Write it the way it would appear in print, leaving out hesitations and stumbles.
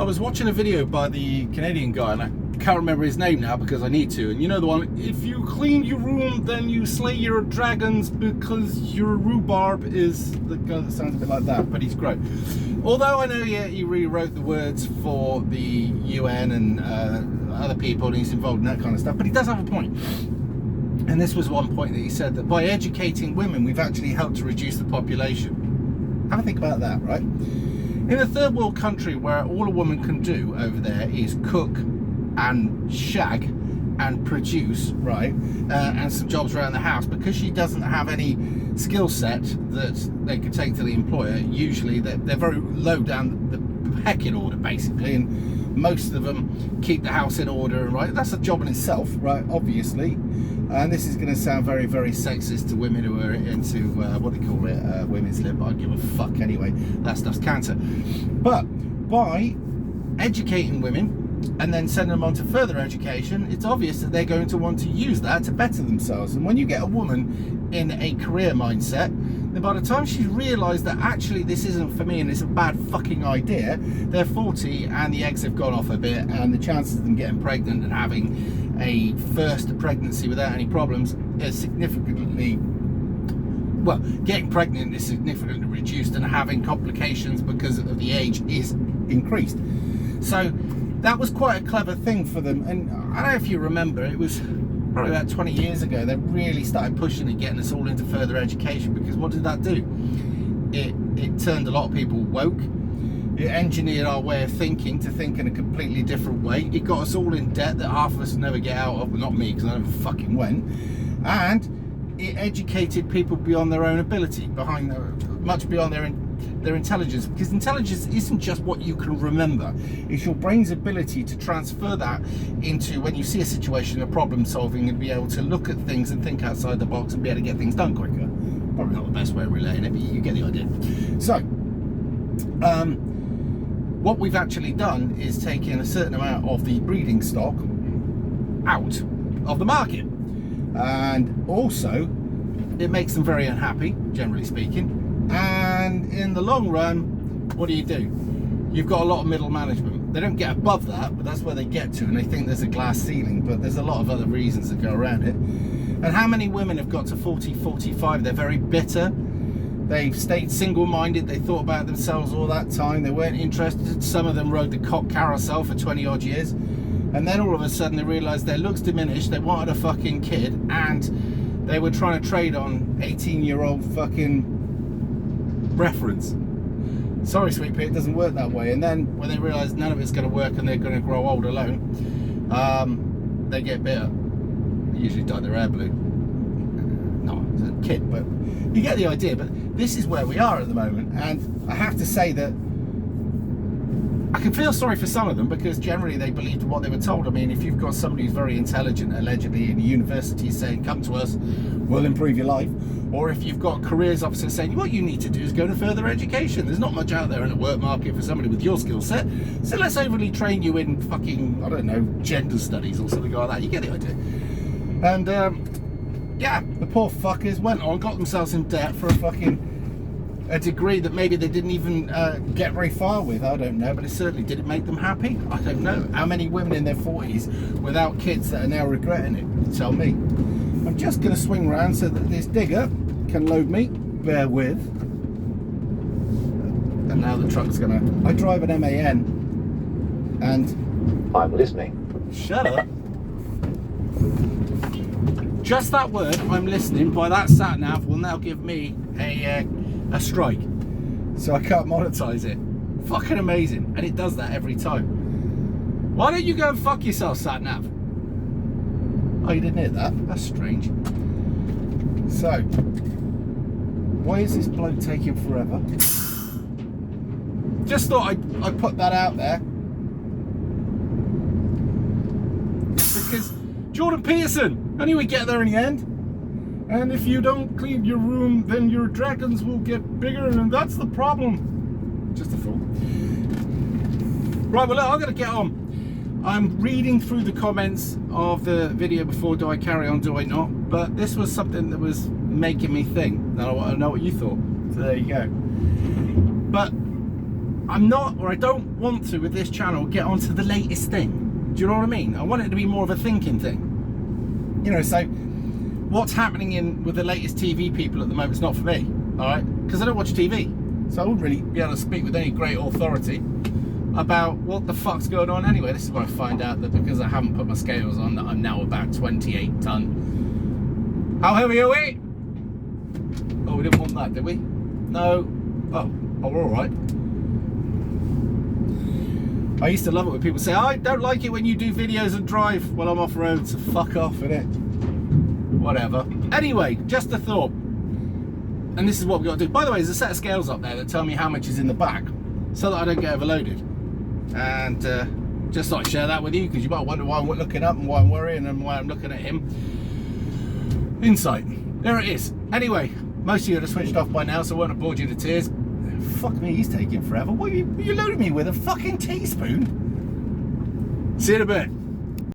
I was watching a video by the Canadian guy, and I can't remember his name now because I need to. And you know the one, if you clean your room, then you slay your dragons because your rhubarb is the guy that sounds a bit like that, but he's great. Although I know, yeah, he rewrote the words for the UN and other people, and he's involved in that kind of stuff, but he does have a point. And this was one point that he said, that by educating women, we've actually helped to reduce the population. Have a think about that, right? In a third world country where all a woman can do over there is cook and shag and produce, right, and some jobs around the house, because she doesn't have any skill set that they could take to the employer. Usually they're very low down the pecking order, basically, and most of them keep the house in order, right? That's a job in itself, right, obviously. And this is going to sound very, very sexist to women who are into, what do they call it, women's lib. I give a fuck anyway. That stuff's cancer. But by educating women and then sending them on to further education, it's obvious that they're going to want to use that to better themselves. And when you get a woman in a career mindset, then by the time she's realised that actually this isn't for me and it's a bad fucking idea, they're 40 and the eggs have gone off a bit, and the chances of them getting pregnant and having a first pregnancy without any problems is significantly, well, getting pregnant is significantly reduced, and having complications because of the age is increased. So that was quite a clever thing for them. And I don't know if you remember, it was probably about 20 years ago they really started pushing and getting us all into further education, because what did that do? It turned a lot of people woke. It engineered our way of thinking to think in a completely different way. It got us all in debt that half of us never get out of, but not me, because I never fucking went. And it educated people beyond their own ability, much beyond their intelligence, because intelligence isn't just what you can remember. It's your brain's ability to transfer that into, when you see a situation, a problem solving, and be able to look at things and think outside the box and be able to get things done quicker. Probably not the best way of relaying it, but you get the idea. So what we've actually done is taken a certain amount of the breeding stock out of the market, and also it makes them very unhappy, generally speaking. And in the long run, what do? You've got a lot of middle management. They don't get above that, but that's where they get to, and they think there's a glass ceiling, but there's a lot of other reasons that go around it. And how many women have got to 40, 45, they're very bitter. They've stayed single-minded. They thought about themselves all that time. They weren't interested. Some of them rode the cock carousel for 20 odd years. And then all of a sudden they realized their looks diminished. They wanted a fucking kid, and they were trying to trade on 18-year-old fucking reference. Sorry, sweet pea, it doesn't work that way. And then when they realize none of it's going to work and they're going to grow old alone, they get bitter. They usually dye their hair blue. No, it's a kid, but you get the idea. But this is where we are at the moment, and I have to say that I can feel sorry for some of them, because generally they believed what they were told. I mean, if you've got somebody who's very intelligent, allegedly in a university, saying, come to us, we'll improve your life. Or if you've got careers officers saying, what you need to do is go to further education. There's not much out there in the work market for somebody with your skill set. So let's overly train you in fucking, I don't know, gender studies or something like that. You get the idea. And yeah, the poor fuckers went on, got themselves in debt for a degree that maybe they didn't even get very far with. I don't know, but it certainly did. It make them happy? I don't know. How many women in their 40s without kids that are now regretting it? Tell me. I'm just going to swing around so that this digger can load me. Bear with. And now the truck's going to... I drive an MAN, and... I'm listening. Shut up. Just that word, I'm listening, by that sat nav will now give me a strike, so I can't monetize it. Fucking amazing. And it does that every time. Why don't you go and fuck yourself, sat nav? Oh, you didn't hear that? That's strange. So why is this bloke taking forever? Just thought I'd put that out there, because Jordan Peterson, I knew we'd get there in the end. And if you don't clean your room, then your dragons will get bigger, and that's the problem. Just a fool. Right, well, look, I've got to get on. I'm reading through the comments of the video before. Do I carry on, do I not? But this was something that was making me think. Now I want to know what you thought. So there you go. But I'm not, or I don't want to with this channel, get onto the latest thing. Do you know what I mean? I want it to be more of a thinking thing. You know, so what's happening with the latest TV people at the moment is not for me, all right? Because I don't watch TV. So I wouldn't really be able to speak with any great authority about what the fuck's going on anyway. This is when I find out that because I haven't put my scales on, that I'm now about 28 ton. How heavy are we? Oh, we didn't want that, did we? No. Oh, we're all right. I used to love it when people say, I don't like it when you do videos and drive. Well, I'm off road, so fuck off, innit? Whatever. Anyway, just a thought. And this is what we've got to do. By the way, there's a set of scales up there that tell me how much is in the bag, so that I don't get overloaded. And just thought I'd share that with you, because you might wonder why I'm looking up and why I'm worrying and why I'm looking at him. Insight. There it is. Anyway, most of you would have switched off by now, so I won't have bored you to tears. Fuck me, he's taking forever. What are you loading me with? A fucking teaspoon? See you in a bit.